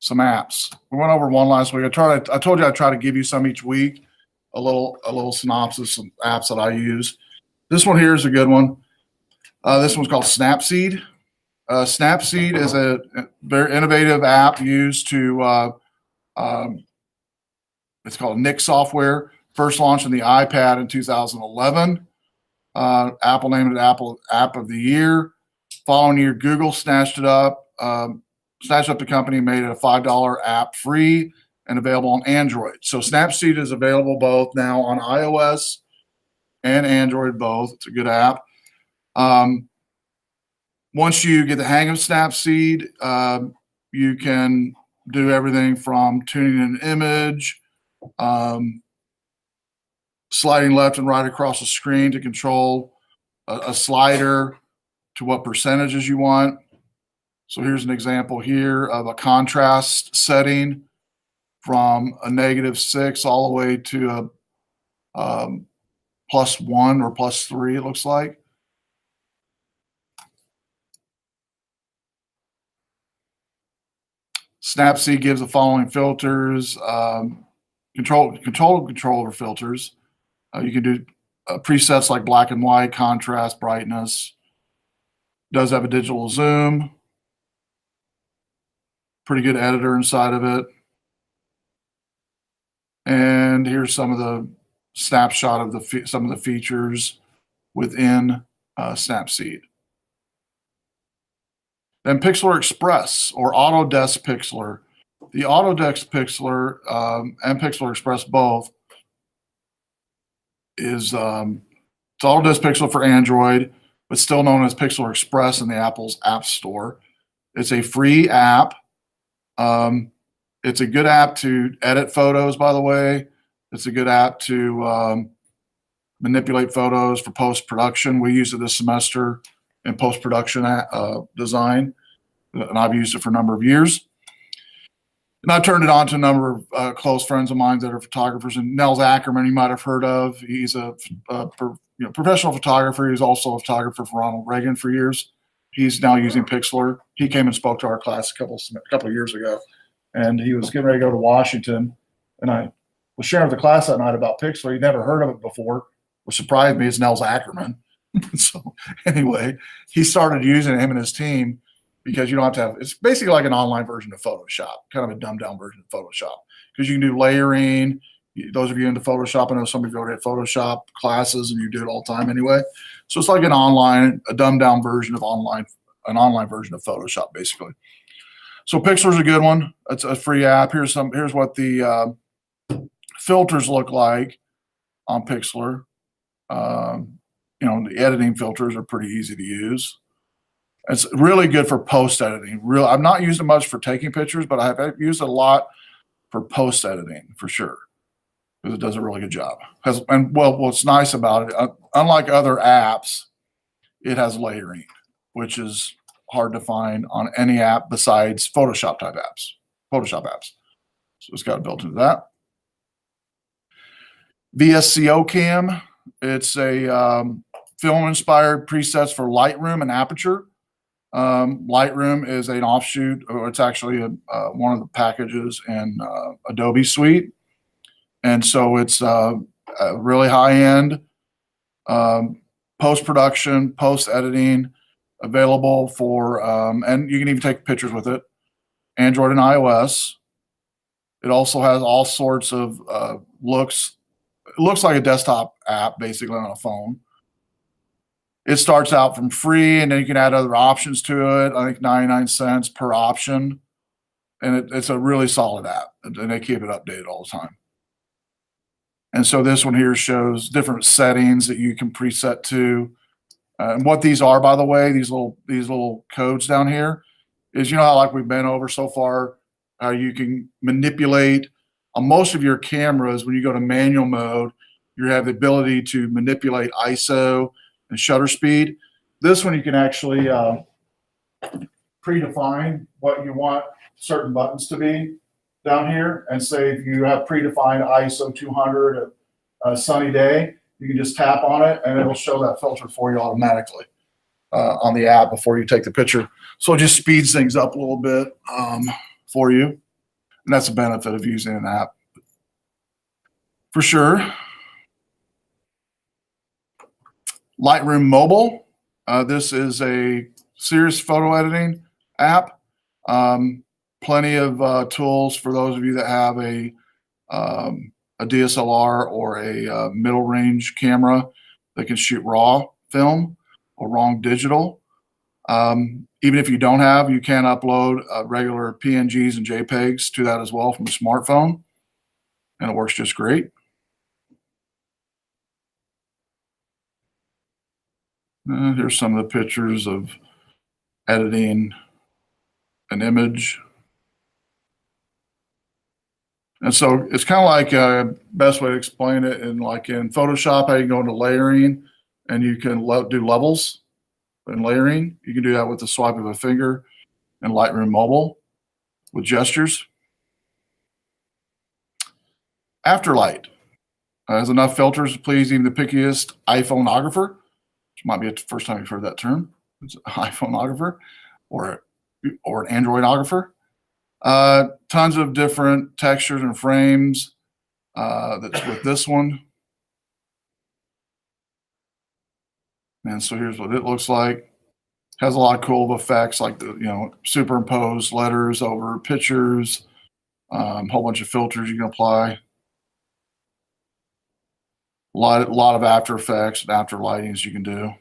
some apps. We went over one last week. I told you I'd try to give you some each week, a little synopsis of apps that I use. This one here is a good one. This one's called Snapseed. Snapseed is a very innovative app used to, it's called Nick software, first launched in the iPad in 2011. Apple named it Apple App of the Year. Following year, Google snatched up the company, made it a $5 app, free and available on Android. So Snapseed is available both now on iOS and Android both. It's a good app. Once you get the hang of Snapseed, you can do everything from tuning an image, sliding left and right across the screen to control a slider to what percentages you want. So here's an example here of a contrast setting from a -6 all the way to a +1 or +3, it looks like. Snapseed gives the following filters, control over filters. You can do presets like black and white, contrast, brightness. Does have a digital zoom. Pretty good editor inside of it. And here's some of the snapshot of some of the features within Snapseed. Then Pixlr Express or Autodesk Pixlr. The Autodesk Pixlr and Pixlr Express both is it's Autodesk Pixlr for Android, but still known as Pixlr Express in the Apple's App Store. It's a free app. It's a good app to edit photos, by the way. It's a good app to manipulate photos for post-production. We use it this semester in post-production design, and I've used it for a number of years. And I've turned it on to a number of close friends of mine that are photographers. And Nels Ackerman, you might have heard of. He's a professional photographer. He's also a photographer for Ronald Reagan for years. He's now using Pixlr. He came and spoke to our class a couple of years ago, and he was getting ready to go to Washington. And I was sharing with the class that night about Pixlr. He'd never heard of it before, which surprised me. It's Nels Ackerman. So anyway, he started using him and his team because you don't have to have, it's basically like an online version of Photoshop, kind of a dumbed down version of Photoshop, because you can do layering. Those of you into Photoshop, I know some of you already have Photoshop classes and you do it all the time anyway. So it's like a dumbed down version of an online version of Photoshop, basically. So Pixlr's a good one. It's a free app. Here's what the filters look like on Pixlr. The editing filters are pretty easy to use. It's really good for post editing. I've not used it much for taking pictures, but I've used it a lot for post editing for sure, because it does a really good job. What's nice about it, unlike other apps, it has layering, which is hard to find on any app besides Photoshop apps. So it's got it built into that. VSCO Cam. It's a film-inspired presets for Lightroom and Aperture. Lightroom is an offshoot, or it's actually one of the packages in Adobe Suite. And so it's really high-end post-production, post-editing, available for, and you can even take pictures with it, Android and iOS. It also has all sorts of looks. It looks like a desktop app, basically, on a phone. It starts out from free, and then you can add other options to it. I think 99 cents per option. And it's a really solid app, and they keep it updated all the time. And so this one here shows different settings that you can preset to. And what these are, by the way, these little codes down here, is, you know how like we've been over so far, how you can manipulate on most of your cameras. When you go to manual mode, you have the ability to manipulate ISO and shutter speed. This one you can actually predefine what you want certain buttons to be down here, and say if you have predefined ISO 200 a sunny day, you can just tap on it and it'll show that filter for you automatically on the app before you take the picture. So it just speeds things up a little bit for you. And that's the benefit of using an app. For sure. Lightroom Mobile. This is a serious photo editing app. Plenty of tools for those of you that have a DSLR or a middle range camera that can shoot RAW film or RAW digital. Even if you don't have, you can upload regular PNGs and JPEGs to that as well from a smartphone, and it works just great. Here's some of the pictures of editing an image. And so it's kind of like best way to explain it in Photoshop, how you go into layering and you can do levels in layering. You can do that with the swipe of a finger in Lightroom Mobile with gestures. Afterlight has enough filters to please even the pickiest iPhoneographer, which might be the first time you've heard that term. It's an iPhoneographer or an Androidographer. Tons of different textures and frames. That's with this one. And so here's what it looks like. Has a lot of cool effects like the superimpose letters over pictures, whole bunch of filters you can apply. A lot of after effects and after lightings you can do.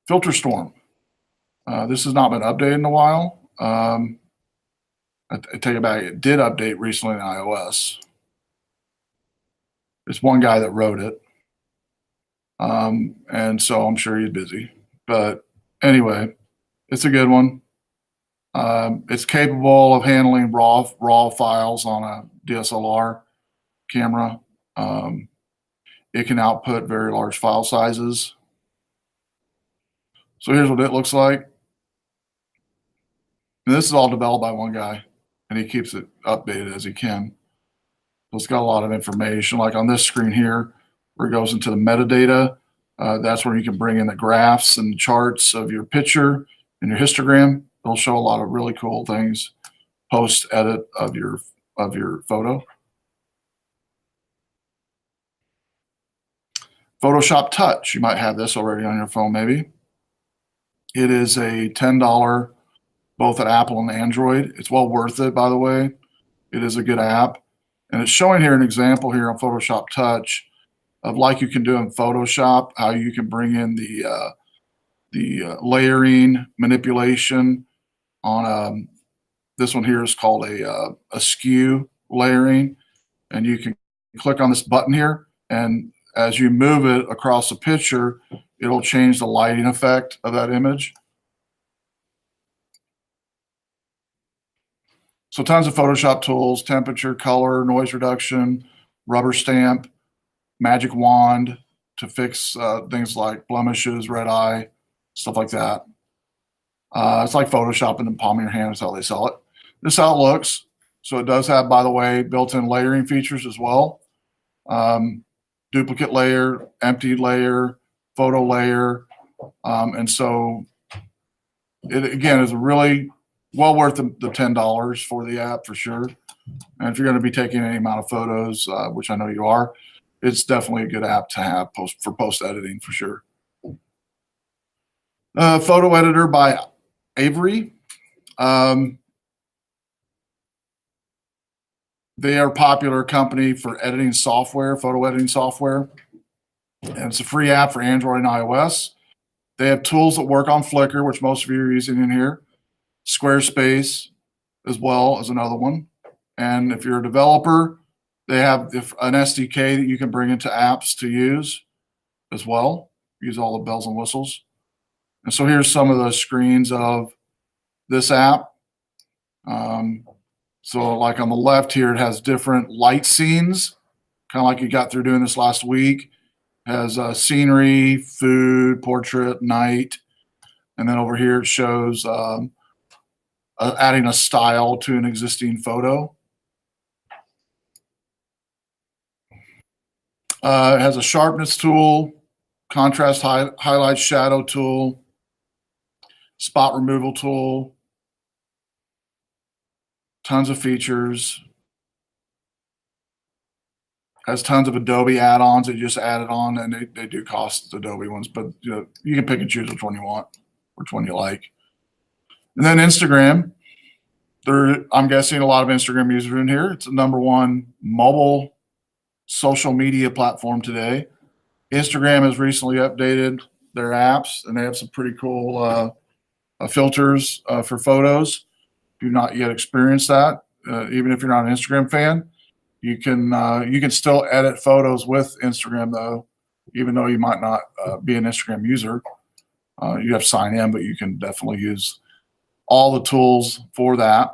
Filter Storm. This has not been updated in a while. I take it back. It did update recently in iOS. It's one guy that wrote it. And so I'm sure he's busy. But anyway, it's a good one. It's capable of handling raw files on a DSLR camera. It can output very large file sizes. So here's what it looks like. And this is all developed by one guy, and he keeps it updated as he can. So it's got a lot of information. Like on this screen here, where it goes into the metadata, that's where you can bring in the graphs and charts of your picture and your histogram. It'll show a lot of really cool things post edit of your photo. Photoshop Touch. You might have this already on your phone, maybe. It is a $10 both at Apple and Android. It's well worth it, by the way. It is a good app. And it's showing here an example here on Photoshop Touch of like you can do in Photoshop, how you can bring in the layering manipulation on this one here is called a skew layering. And you can click on this button here, and as you move it across the picture, it'll change the lighting effect of that image. So tons of Photoshop tools: temperature, color, noise reduction, rubber stamp, magic wand to fix things like blemishes, red eye, stuff like that. It's like Photoshop in the palm of your hand is how they sell it. This is how it looks. So it does have, by the way, built-in layering features as well. Duplicate layer, empty layer, photo layer. And so it, again, is really well worth the $10 for the app for sure. And if you're going to be taking any amount of photos, which I know you are, it's definitely a good app to have for post editing for sure. Photo editor by Avery. They are a popular company for editing software, photo editing software. And it's a free app for Android and iOS. They have tools that work on Flickr, which most of you are using in here. Squarespace as well as another one. And if you're a developer, they have an SDK that you can bring into apps to use as well. Use all the bells and whistles. And so here's some of the screens of this app. So like on the left here, it has different light scenes, kind of like you got through doing this last week. It has scenery, food, portrait, night. And then over here it shows adding a style to an existing photo. It has a sharpness tool, contrast highlight shadow tool, spot removal tool, tons of features. Has tons of Adobe add-ons that you just added on, and they do cost Adobe ones, but you can pick and choose which one you want, which one you like. And then Instagram. I'm guessing a lot of Instagram users in here. It's the #1 mobile social media platform today. Instagram has recently updated their apps, and they have some pretty cool filters for photos. If you've not yet experienced that, even if you're not an Instagram fan, you can still edit photos with Instagram though, even though you might not be an Instagram user. You have to sign in, but you can definitely use all the tools for that.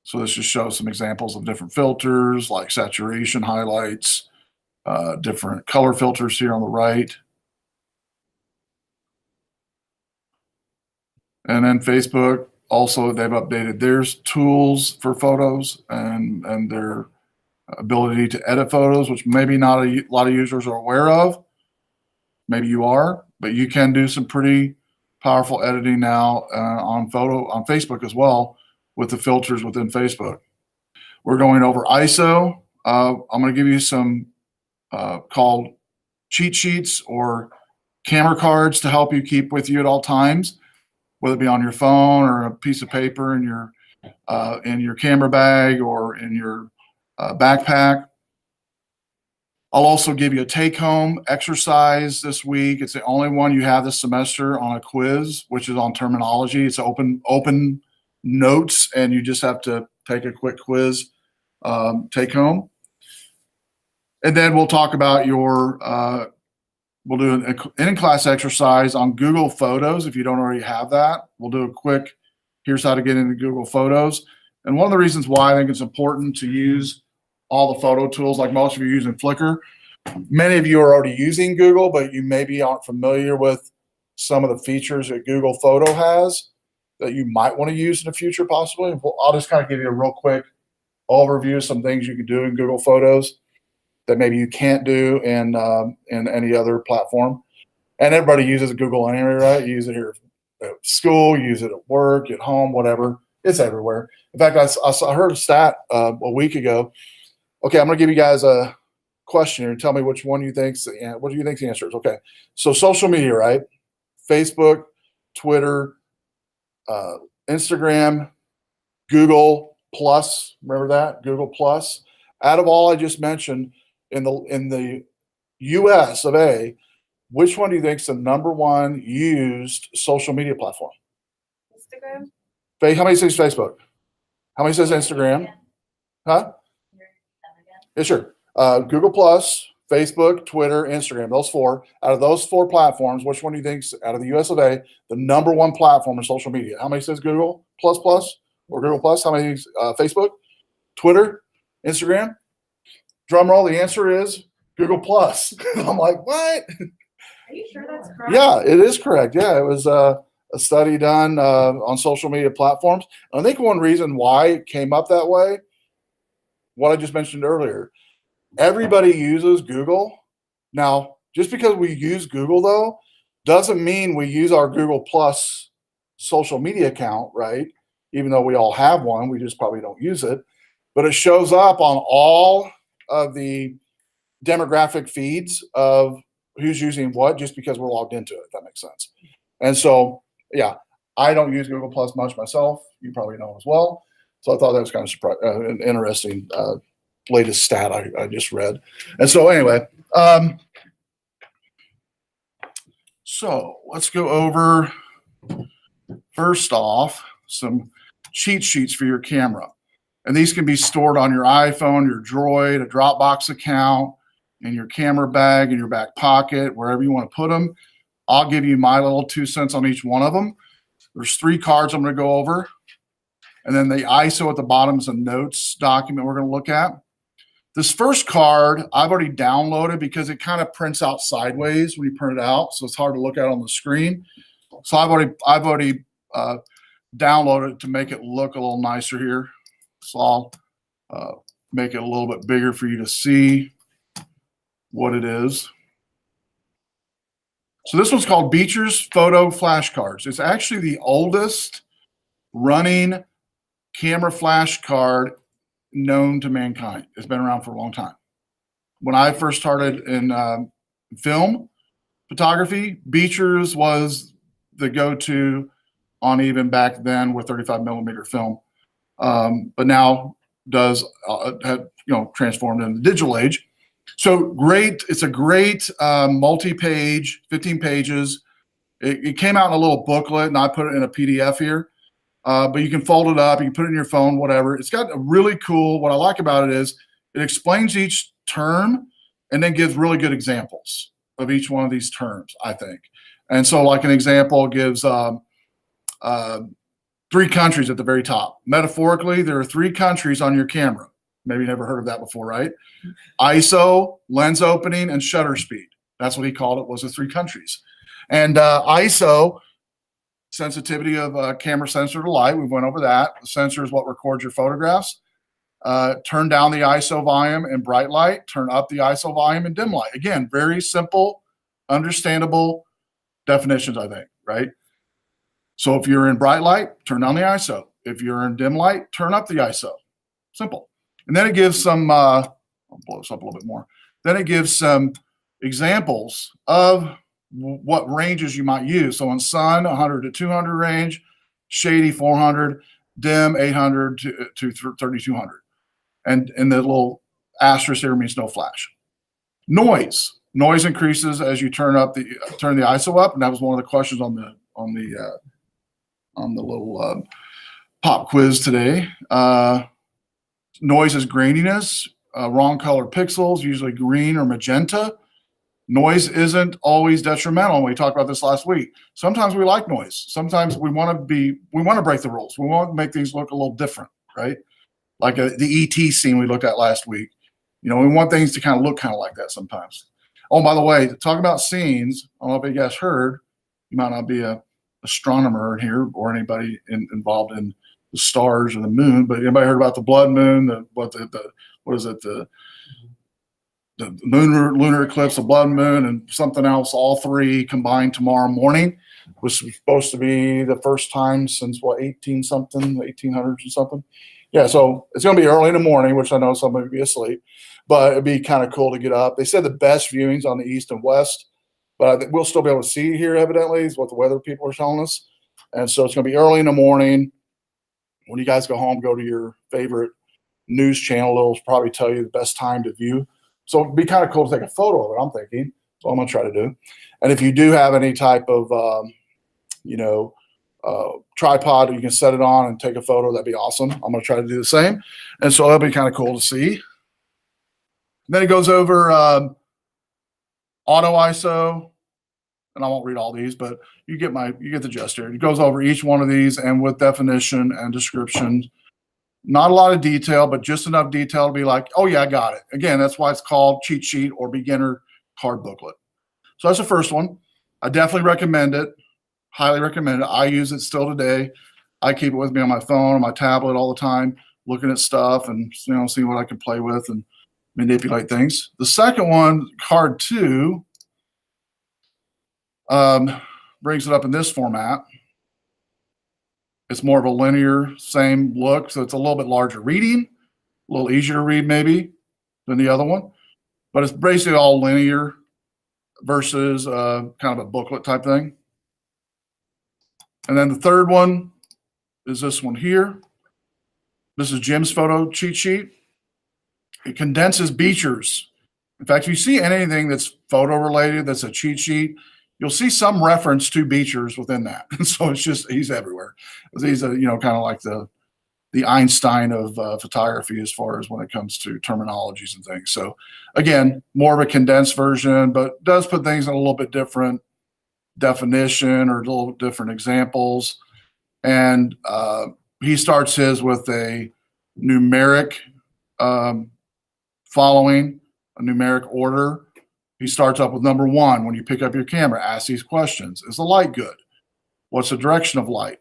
So this just shows some examples of different filters like saturation, highlights, different color filters here on the right. And then Facebook, also they've updated their tools for photos and their ability to edit photos, which maybe not a lot of users are aware of. Maybe you are, but you can do some pretty powerful editing now on Facebook as well with the filters within Facebook. We're going over ISO. I'm going to give you some called cheat sheets or camera cards to help you keep with you at all times, whether it be on your phone or a piece of paper in your camera bag or in your backpack. I'll also give you a take-home exercise this week. It's the only one you have this semester on a quiz, which is on terminology. It's open notes, and you just have to take a quick quiz take-home. And then we'll talk about we'll do an in-class exercise on Google Photos. If you don't already have that, we'll do a quick, here's how to get into Google Photos. And one of the reasons why I think it's important to use all the photo tools, like most of you are using Flickr. Many of you are already using Google, but you maybe aren't familiar with some of the features that Google Photo has that you might want to use in the future possibly. I'll just kind of give you a real quick overview of some things you can do in Google Photos that maybe you can't do in any other platform. And everybody uses Google anyway, right? You use it here at school, you use it at work, at home, whatever. It's everywhere. In fact, I heard a stat a week ago. Okay, I'm going to give you guys a question and tell me which one you think. What do you think the answer is? Okay, so social media, right? Facebook, Twitter, Instagram, Google Plus. Remember that? Google Plus. Out of all I just mentioned in the U.S. of A, which one do you think is the #1 used social media platform? Instagram. How many says Facebook? How many says Instagram? Huh? Yeah, sure. Google Plus, Facebook, Twitter, Instagram. Those four. Out of those four platforms, which one do you think is, out of the U.S. of A, the #1 platform in social media? How many says Google Plus or Google Plus? How many Facebook, Twitter, Instagram? Drum roll. The answer is Google Plus. I'm like, what? Are you sure that's correct? Yeah, it is correct. Yeah, it was a study done on social media platforms. And I think one reason why it came up that way, what I just mentioned earlier, everybody uses Google. Now, just because we use Google, though, doesn't mean we use our Google Plus social media account, right? Even though we all have one, we just probably don't use it. But it shows up on all of the demographic feeds of who's using what just because we're logged into it, if that makes sense. And so, yeah, I don't use Google Plus much myself. You probably know as well. So I thought that was kind of an interesting latest stat I just read. And so anyway, so let's go over, first off, some cheat sheets for your camera. And these can be stored on your iPhone, your Droid, a Dropbox account, in your camera bag, in your back pocket, wherever you want to put them. I'll give you my little 2 cents on each one of them. There's 3 cards I'm going to go over. And then the ISO at the bottom is a notes document we're going to look at. This first card I've already downloaded because it kind of prints out sideways when you print it out, so it's hard to look at on the screen. So I've already downloaded it to make it look a little nicer here. So I'll make it a little bit bigger for you to see what it is. So this one's called Beecher's Photo Flashcards. It's actually the oldest running camera flash card known to mankind. It's been around for a long time. When I first started in film photography, Beecher's was the go-to on even back then with 35 millimeter film. But now does have transformed in the digital age. So great! It's a great multi-page, 15 pages. It came out in a little booklet, and I put it in a PDF here. But you can fold it up, you can put it in your phone, whatever. It's got a really cool. What I like about it is it explains each term and then gives really good examples of each one of these terms, I think. And so, like an example gives 3 countries at the very top. Metaphorically, there are 3 countries on your camera. Maybe you never heard of that before, right? ISO, lens opening, and shutter speed. That's what he called it, was the 3 countries. And ISO, sensitivity of camera sensor to light. We went over that. The sensor is what records your photographs. Turn down the ISO volume in bright light. Turn up the ISO volume in dim light. Again, very simple, understandable definitions, I think, right? So if you're in bright light, turn down the ISO. If you're in dim light, turn up the ISO. Simple. And then it gives some, I'll blow this up a little bit more. Then it gives some examples of what ranges you might use. So in sun, 100 to 200 range, shady 400, dim 800 to 3200. And the little asterisk here means no flash. Noise increases as you turn the ISO up, and that was one of the questions on the little pop quiz today. Noise is graininess, wrong color pixels, usually green or magenta. Noise isn't always detrimental. We talked about this last week. Sometimes we like noise. Sometimes we want to break the rules. We want to make things look a little different, right? Like the ET scene we looked at last week. We want things to kind of look kind of like that sometimes. Oh, by the way, talking about scenes, I don't know if you guys heard, you might not be an astronomer here or anybody involved in the stars or the moon, but anybody heard about the blood moon, the lunar eclipse, the blood moon, and something else, all 3 combined tomorrow morning, was supposed to be the first time since 1800s or something. Yeah, so it's going to be early in the morning, which I know somebody will be asleep, but it'd be kind of cool to get up. They said the best viewings on the east and west, but we'll still be able to see it here, evidently, is what the weather people are telling us. And so it's going to be early in the morning. When you guys go home, go to your favorite news channel. It'll probably tell you the best time to view. So it'd be kind of cool to take a photo of it, I'm thinking. So I'm going to try to do. And if you do have any type of, tripod you can set it on and take a photo, that'd be awesome. I'm going to try to do the same. And so that'll be kind of cool to see. And then it goes over auto ISO. And I won't read all these, but you get the gist here. It goes over each one of these and with definition and description. Not a lot of detail, but just enough detail to be like, oh yeah, I got it. Again, that's why it's called cheat sheet or beginner card booklet. So that's the first one. I definitely recommend it. Highly recommend it. I use it still today. I keep it with me on my phone, on my tablet all the time, looking at stuff and seeing what I can play with and manipulate things. The second one, card 2, brings it up in this format. It's more of a linear, same look, so it's a little bit larger reading, a little easier to read maybe than the other one, but it's basically all linear versus kind of a booklet type thing. And then the third one is this one here. This is Jim's photo cheat sheet. It condenses Beecher's. In fact, if you see anything that's photo related, that's a cheat sheet, you'll see some reference to Beecher's within that. And so it's just, he's everywhere. He's kind of like the Einstein of photography as far as when it comes to terminologies and things. So again, more of a condensed version, but does put things in a little bit different definition or a little different examples. And he starts his with a numeric following, a numeric order. He starts up with number 1. When you pick up your camera, ask these questions. Is the light good? What's the direction of light?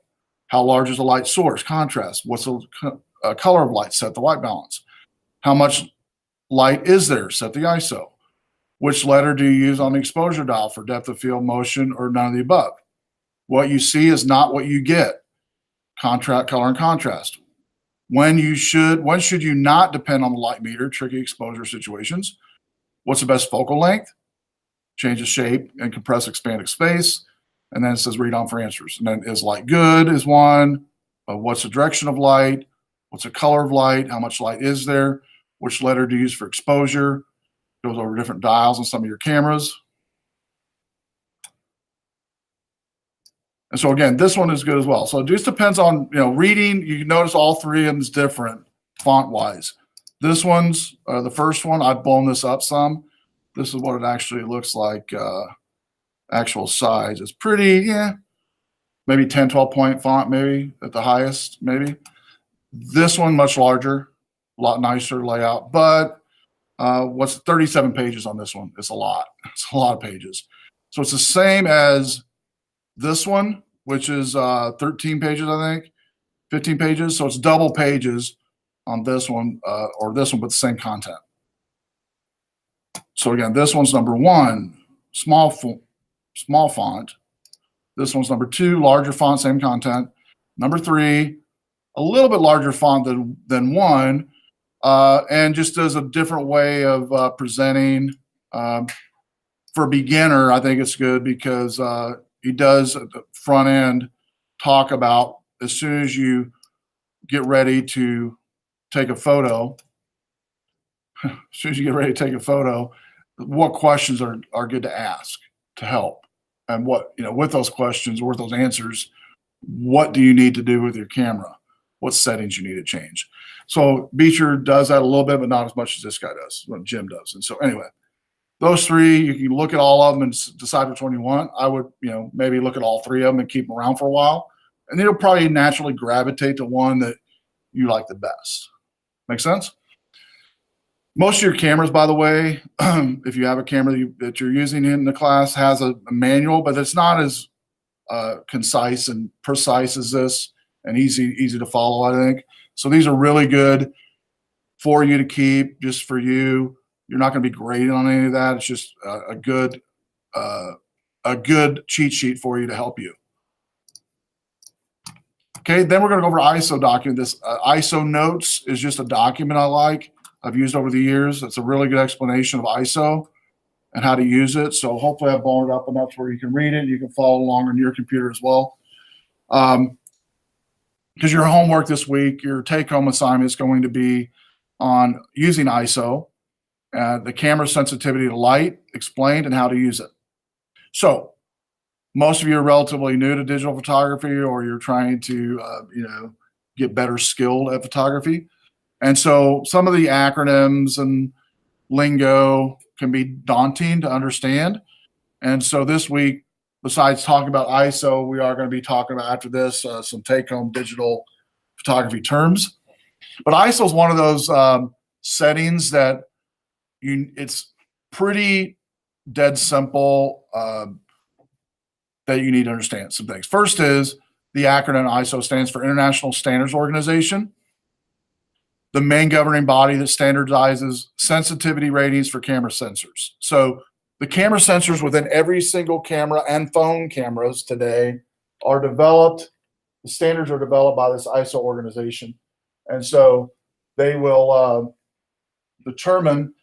How large is the light source? Contrast. What's the color of light? Set the white balance. How much light is there? Set the ISO. Which letter do you use on the exposure dial for depth of field, motion, or none of the above? What you see is not what you get. Contrast, color, and contrast. when should you not depend on the light meter, tricky exposure situations? What's the best focal length? Change the shape and compress expanded space. And then it says read on for answers. And then is light good is one. What's the direction of light? What's the color of light? How much light is there? Which letter to use for exposure? Goes over different dials on some of your cameras. And so again, this one is good as well. So it just depends on, reading. You can notice all three of them is different font wise. This one's the first one. I've blown this up some. This is what it actually looks like. Actual size. It's pretty, maybe 10, 12 point font, maybe at the highest, maybe. This one much larger, a lot nicer layout. But what's 37 pages on this one? It's a lot. It's a lot of pages. So it's the same as this one, which is 13 pages, I think, 15 pages. So it's double pages on this one or this one, but the same content. So again, this one's number one, small font. This one's number two, larger font, same content. Number three, a little bit larger font than one, and just as a different way of presenting. For a beginner, I think it's good because he does at the front end talk about as soon as you get ready to take a photo, what questions are good to ask to help. And what, with those questions or with those answers, what do you need to do with your camera? What settings you need to change? So Beecher does that a little bit, but not as much as this guy does, what Jim does. And so anyway, those three, you can look at all of them and decide which one you want. I would, maybe look at all three of them and keep them around for a while. And then you'll probably naturally gravitate to one that you like the best. Make sense? Most of your cameras, by the way, if you have a camera that you're using in the class, has a manual, but it's not as concise and precise as this and easy to follow, I think. So these are really good for you to keep, just for you. You're not going to be graded on any of that. It's just a good cheat sheet for you to help you. Okay, then we're going to go over ISO document. This ISO notes is just a document I like. I've used over the years. It's a really good explanation of ISO and how to use it. So hopefully I've blown it up enough where you can read it. You can follow along on your computer as well. Because your homework this week, your take-home assignment is going to be on using ISO, the camera sensitivity to light, explained, and how to use it. So most of you are relatively new to digital photography, or you're trying to, get better skilled at photography. And so some of the acronyms and lingo can be daunting to understand. And so this week, besides talking about ISO, we are going to be talking about, after this, some take-home digital photography terms. But ISO is one of those settings that it's pretty dead simple that you need to understand some things. First is the acronym ISO stands for International Standards Organization, the main governing body that standardizes sensitivity ratings for camera sensors. So the camera sensors within every single camera and phone cameras today are developed. The standards are developed by this ISO organization. And so they will determine,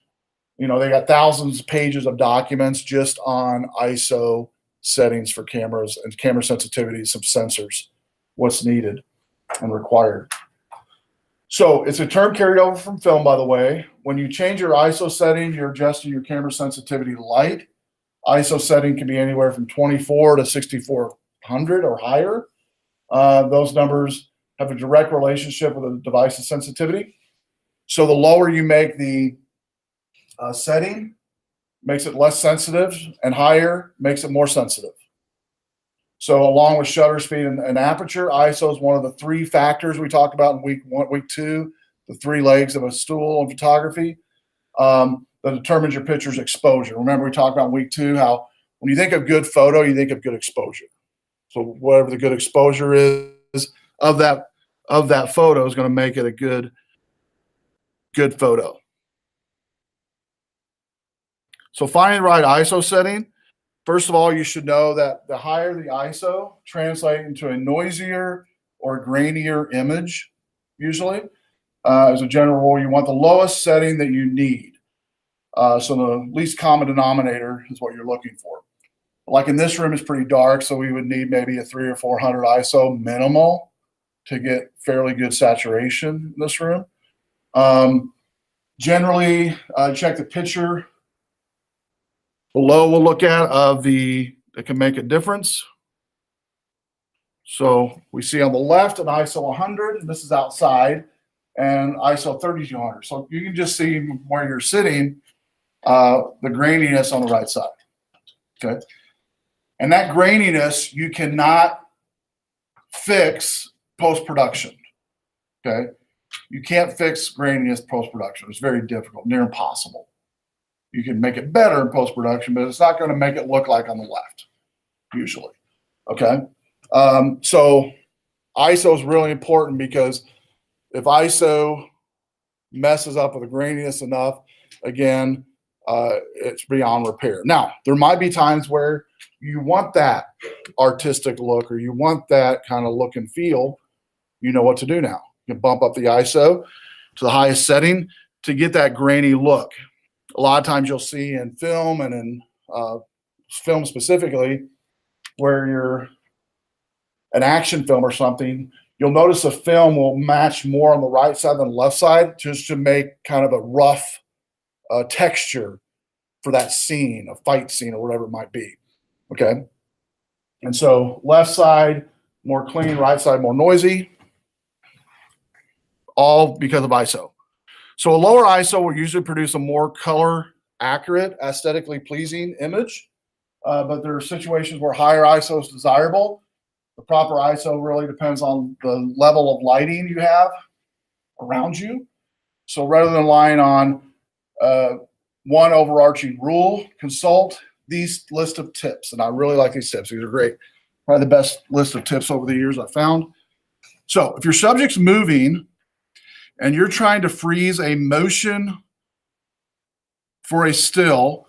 they got thousands of pages of documents just on ISO settings for cameras and camera sensitivities of sensors, what's needed and required. So it's a term carried over from film, by the way. When you change your ISO setting, you're adjusting your camera sensitivity to light. ISO setting can be anywhere from 24 to 6400 or higher. Those numbers have a direct relationship with the device's sensitivity. So the lower you make the setting, makes it less sensitive, and higher makes it more sensitive. So along with shutter speed and aperture, ISO is one of the three factors we talked about in week 2, the three legs of a stool in photography, that determines your picture's exposure. Remember, we talked about in week 2 how when you think of good photo, you think of good exposure. So whatever the good exposure is of that photo is going to make it a good photo. So finding the right ISO setting. First of all, you should know that the higher the ISO, translating into a noisier or grainier image usually. As a general rule, you want the lowest setting that you need. So the least common denominator is what you're looking for. Like in this room, it's pretty dark, so we would need maybe a 300 or 400 ISO minimal to get fairly good saturation in this room. Generally, check the picture below. We'll look at that can make a difference. So we see on the left an ISO 100, and this is outside, and ISO 3200. So you can just see where you're sitting, the graininess on the right side. Okay. And that graininess you cannot fix post-production. Okay. You can't fix graininess post-production. It's very difficult, near impossible. You can make it better in post-production, but it's not going to make it look like on the left, usually. Okay. So ISO is really important because if ISO messes up with the graininess enough, again, it's beyond repair. Now, there might be times where you want that artistic look or you want that kind of look and feel. You know what to do now. You can bump up the ISO to the highest setting to get that grainy look. A lot of times you'll see in film and in film specifically where you're an action film or something, you'll notice the film will match more on the right side than the left side just to make kind of a rough texture for that scene, a fight scene or whatever it might be. Okay. And so left side, more clean, right side, more noisy, all because of ISO. So a lower ISO will usually produce a more color accurate, aesthetically pleasing image. But there are situations where higher ISO is desirable. The proper ISO really depends on the level of lighting you have around you. So rather than relying on one overarching rule, consult these list of tips. And I really like these tips. These are great. Probably the best list of tips over the years I've found. So if your subject's moving and you're trying to freeze a motion for a still,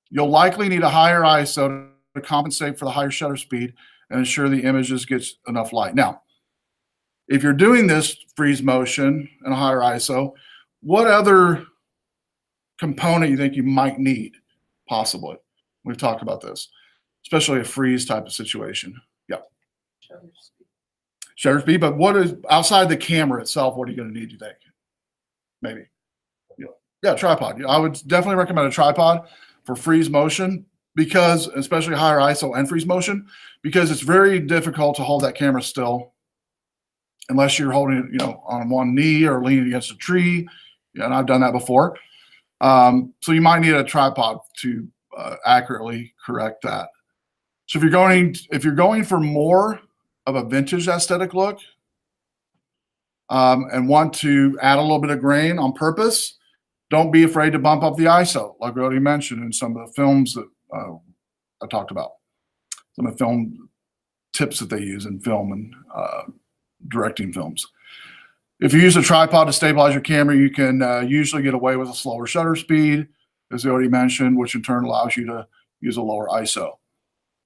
you'll likely need a higher ISO to compensate for the higher shutter speed and ensure the images gets enough light. Now, if you're doing this freeze motion and a higher ISO, what other component you think you might need? Possibly. We've talked about this, especially a freeze type of situation. Yeah. Shutter speed, but what is outside the camera itself? What are you going to need, you think? Maybe. Yeah, tripod. I would definitely recommend a tripod for freeze motion because, especially higher ISO and freeze motion, because it's very difficult to hold that camera still unless you're holding it, on one knee or leaning against a tree. Yeah, and I've done that before. So you might need a tripod to accurately correct that. So if you're going for more of a vintage aesthetic look and want to add a little bit of grain on purpose, don't be afraid to bump up the ISO, like we already mentioned in some of the films that I talked about. Some of the film tips that they use in film and directing films. If you use a tripod to stabilize your camera, you can usually get away with a slower shutter speed, as I already mentioned, which in turn allows you to use a lower ISO.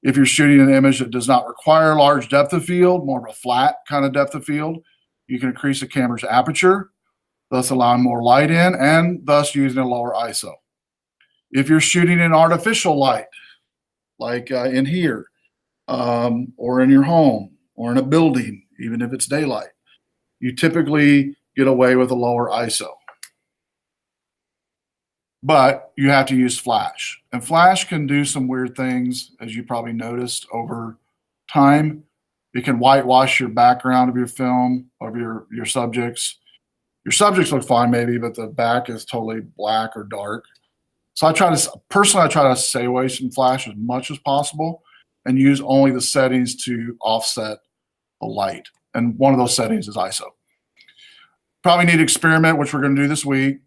If you're shooting an image that does not require large depth of field, more of a flat kind of depth of field, you can increase the camera's aperture, thus allowing more light in and thus using a lower ISO. If you're shooting in artificial light, like in here, or in your home, or in a building, even if it's daylight, you typically get away with a lower ISO. But you have to use flash. And flash can do some weird things, as you probably noticed over time. It can whitewash your background of your film, of your subjects. Your subjects look fine maybe, but the back is totally black or dark. So I try to stay away from flash as much as possible and use only the settings to offset the light. And one of those settings is ISO. Probably need to experiment, which we're going to do this week,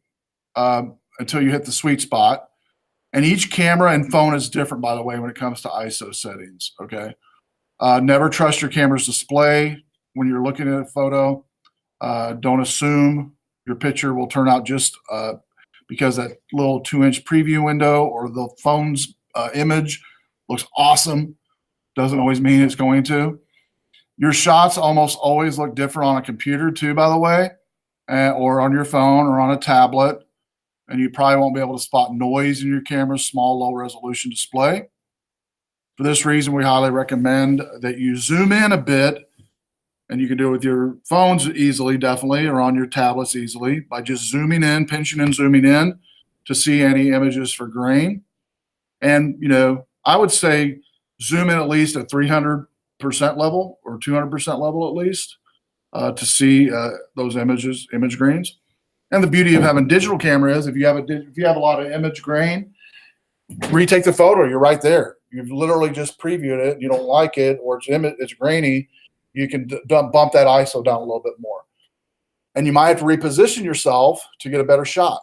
until you hit the sweet spot. And each camera and phone is different, by the way, when it comes to ISO settings, okay? Never trust your camera's display when you're looking at a photo. Don't assume your picture will turn out just because that little 2-inch preview window or the phone's image looks awesome. Doesn't always mean it's going to. Your shots almost always look different on a computer too, by the way, or on your phone or on a tablet. And you probably won't be able to spot noise in your camera's small, low resolution display. For this reason, we highly recommend that you zoom in a bit, and you can do it with your phones easily, definitely, or on your tablets easily by just zooming in, pinching and zooming in to see any images for grain. And, you know, I would say zoom in at least at 300% level or 200% level at least to see those image grains. And the beauty of having digital camera is if you have a lot of image grain, retake the photo, you're right there. You've literally just previewed it. You don't like it, or it's grainy. You can bump that ISO down a little bit more. And you might have to reposition yourself to get a better shot.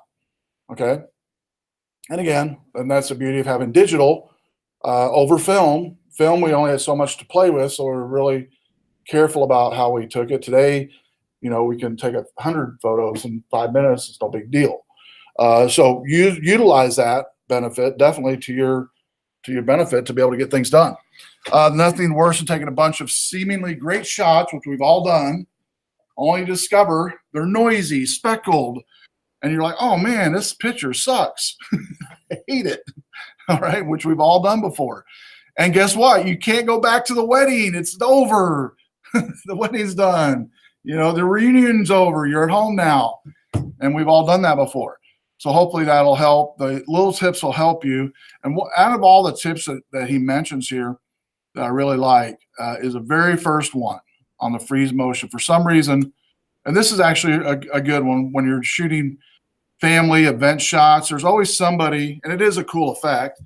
Okay. And again, and that's the beauty of having digital over film. Film, we only have so much to play with, so we're really careful about how we took it. Today, you know, we can take 100 photos in 5 minutes. It's no big deal. So utilize that benefit definitely to your benefit to be able to get things done. Nothing worse than taking a bunch of seemingly great shots, which we've all done, only to discover they're noisy, speckled, and you're like, oh man, this picture sucks. I hate it. All right, which we've all done before. And guess what? You can't go back to the wedding. It's over. The wedding's done. You know, the reunion's over. You're at home now. And we've all done that before. So hopefully that'll help. The little tips will help you. And out of all the tips that he mentions here that I really like is the very first one on the freeze motion. For some reason, and this is actually a good one, when you're shooting family event shots, there's always somebody, and it is a cool effect,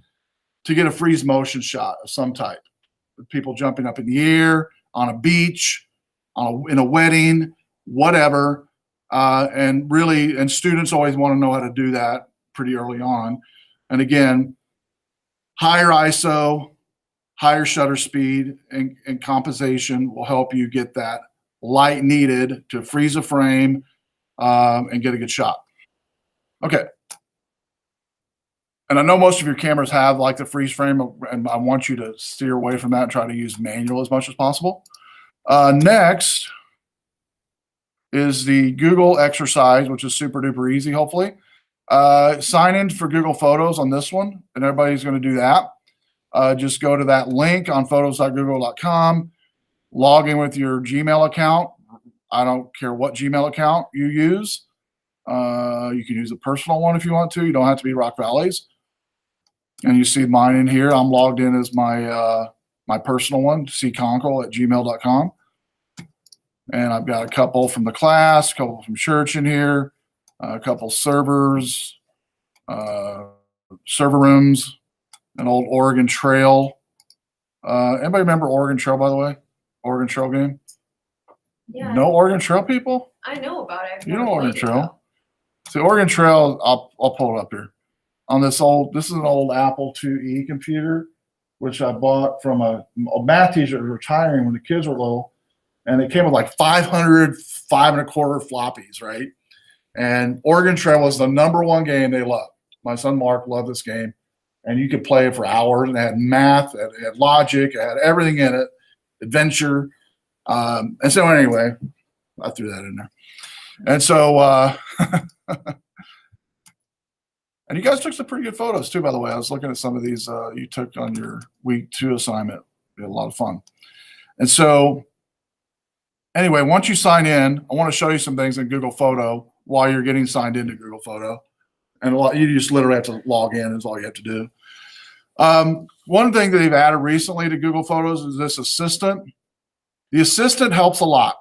to get a freeze motion shot of some type. People jumping up in the air, on a beach, in a wedding, whatever. And students always want to know how to do that pretty early on. And again, higher ISO, higher shutter speed, and composition will help you get that light needed to freeze a frame and get a good shot. Okay. And I know most of your cameras have like the freeze frame, and I want you to steer away from that and try to use manual as much as possible. Next is the Google exercise, which is super duper easy, hopefully. Sign in for Google Photos on this one, and everybody's going to do that. Just go to that link on photos.google.com, log in with your Gmail account. I don't care what Gmail account you use. You can use a personal one if you want to. You don't have to be Rock Valley's. And you see mine in here. I'm logged in as my personal one, cconkle@gmail.com. And I've got a couple from the class, a couple from church in here, a couple servers, server rooms, an old Oregon Trail. Anybody remember Oregon Trail, by the way? Oregon Trail game? Yeah. No Oregon Trail people? I know about it. You know Oregon Trail. See, Oregon Trail, I'll pull it up here. On this is an old Apple IIe computer, which I bought from a math teacher who was retiring when the kids were little. And it came with like 500 5.25 floppies, right? And Oregon Trail was the #1 game they loved. My son Mark loved this game. And you could play it for hours. And it had math, it had logic, it had everything in it, adventure. And so anyway, I threw that in there. And so, and you guys took some pretty good photos too, by the way. I was looking at some of these you took on your week 2 assignment. We had a lot of fun. And so anyway, once you sign in, I want to show you some things in Google Photo while you're getting signed into Google Photo. And you just literally have to log in is all you have to do. One thing that they've added recently to Google Photos is this assistant. The assistant helps a lot.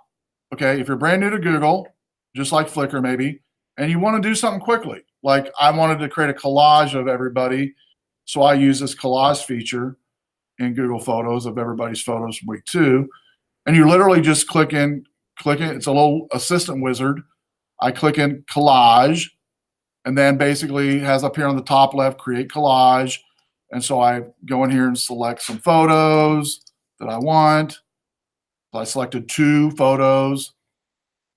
Okay, if you're brand new to Google, just like Flickr maybe, and you want to do something quickly, like I wanted to create a collage of everybody, so I use this collage feature in Google Photos of everybody's photos from week 2, and you literally just click it. It's a little assistant wizard. I click in collage, and then basically it has up here on the top left, create collage. And so I go in here and select some photos that I want. So I selected 2 photos.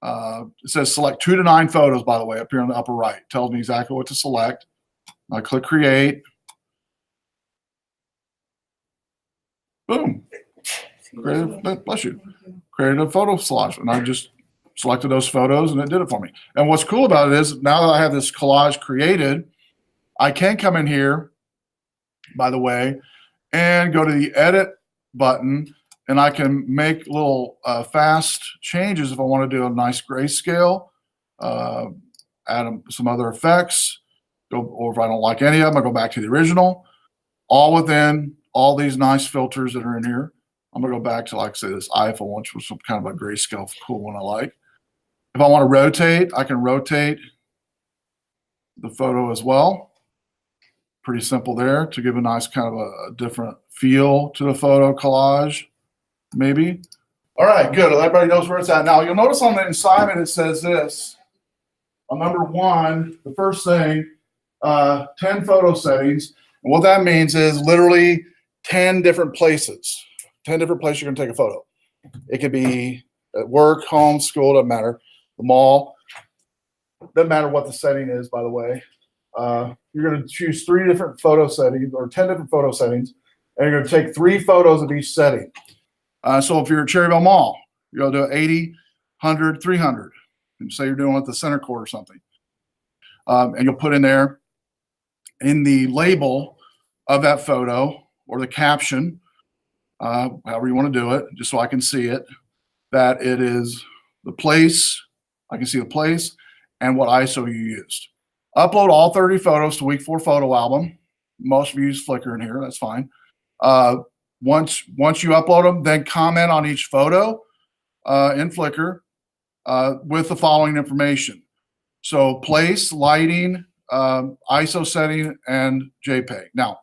It says select 2 to 9 photos, by the way, up here on the upper right. It tells me exactly what to select. I click create. Boom. bless you, created a photo collage, and I just selected those photos and it did it for me. And what's cool about it is now that I have this collage created, I can come in here, by the way, and go to the edit button, and I can make little fast changes if I want to do a nice grayscale, add some other effects, or if I don't like any of them, I go back to the original, all within all these nice filters that are in here. I'm gonna go back to, like, say, this iPhone, which was some kind of a grayscale cool one I like. If I want to rotate, I can rotate the photo as well. Pretty simple there to give a nice kind of a different feel to the photo collage, maybe. All right, good. Everybody knows where it's at. Now, you'll notice on the assignment it says this. On number 1, the first thing, 10 photo settings. And what that means is literally 10 different places. 10 different places you're going to take a photo. It could be at work, home, school, doesn't matter. The mall. Doesn't matter what the setting is, by the way. You're going to choose 3 different photo settings or 10 different photo settings, and you're going to take 3 photos of each setting. So if you're at Cherryville Mall, you're going to do 80, 100, 300. And say you're doing it at the center court or something. And you'll put in there in the label of that photo or the caption, however you want to do it, just so I can see it, that it is the place. I can see the place and what ISO you used. Upload all 30 photos to week 4 photo album. Most of you use Flickr in here. That's fine. Once you upload them, then comment on each photo in Flickr with the following information. So place, lighting, ISO setting, and JPEG. Now,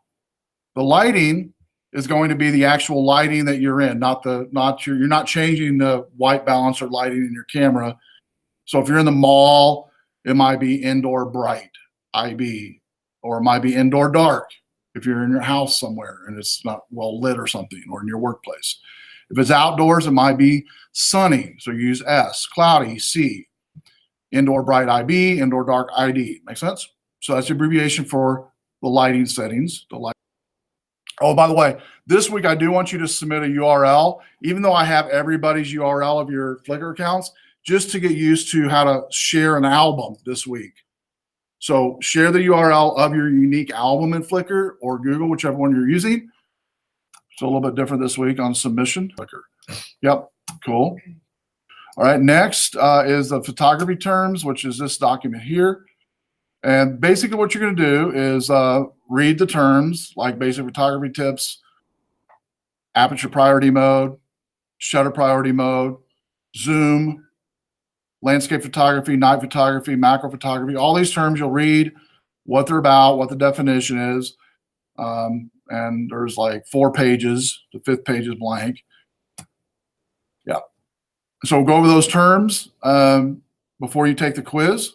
the lighting is going to be the actual lighting that you're in, you're not changing the white balance or lighting in your camera. So if you're in the mall, it might be indoor bright, IB, or it might be indoor dark if you're in your house somewhere and it's not well lit or something, or in your workplace. If it's outdoors, it might be sunny, so use S, cloudy, C, indoor bright IB, indoor dark ID. Make sense? So that's the abbreviation for the lighting settings. Oh, by the way, this week I do want you to submit a URL, even though I have everybody's URL of your Flickr accounts, just to get used to how to share an album this week. So share the URL of your unique album in Flickr or Google, whichever one you're using. It's a little bit different this week on submission. Flickr. Yep, cool. All right, next is the photography terms, which is this document here. And basically what you're going to do is read the terms, like basic photography tips, aperture priority mode, shutter priority mode, zoom, landscape photography, night photography, macro photography. All these terms you'll read what they're about, what the definition is. And there's like 4 pages. The 5th page is blank. Yeah. So we'll go over those terms before you take the quiz.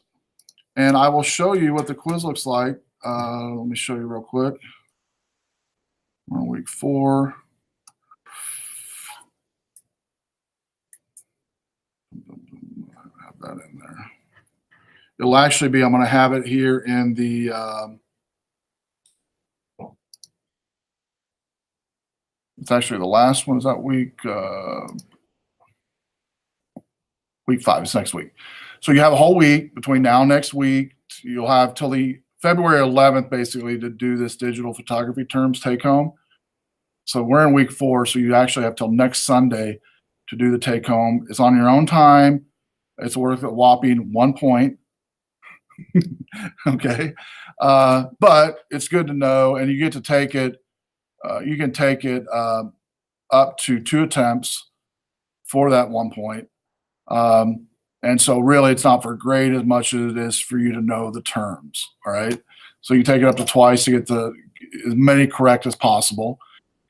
And I will show you what the quiz looks like. Let me show you real quick. We're on week 4. Have that in there. It'll actually be, I'm going to have it here in the it's actually the last one. Is that week 5? It's next week. So you have a whole week between now and next week. You'll have till the February 11th, basically, to do this digital photography terms take home. So we're in week 4, so you actually have till next Sunday to do the take home. It's on your own time. It's worth a whopping 1 point. Okay. But it's good to know, and you get to take it. You can take it up to 2 attempts for that 1 point. And so really it's not for grade as much as it is for you to know the terms. All right. So you take it up to twice to get as many correct as possible.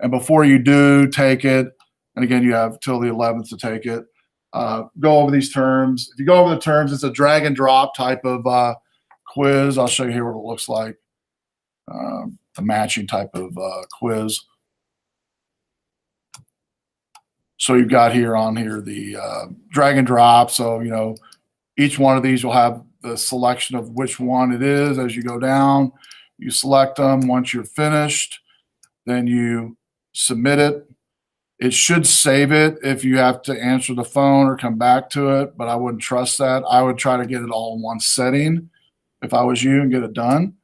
And before you do take it, and again, you have till the 11th to take it, go over these terms. If you go over the terms, it's a drag and drop type of quiz. I'll show you here what it looks like. The matching type of quiz. So you've got on here the drag and drop. So, you know, each one of these will have the selection of which one it is as you go down. You select them. Once you're finished, then you submit it. It should save it if you have to answer the phone or come back to it, but I wouldn't trust that. I would try to get it all in one setting if I was you and get it done.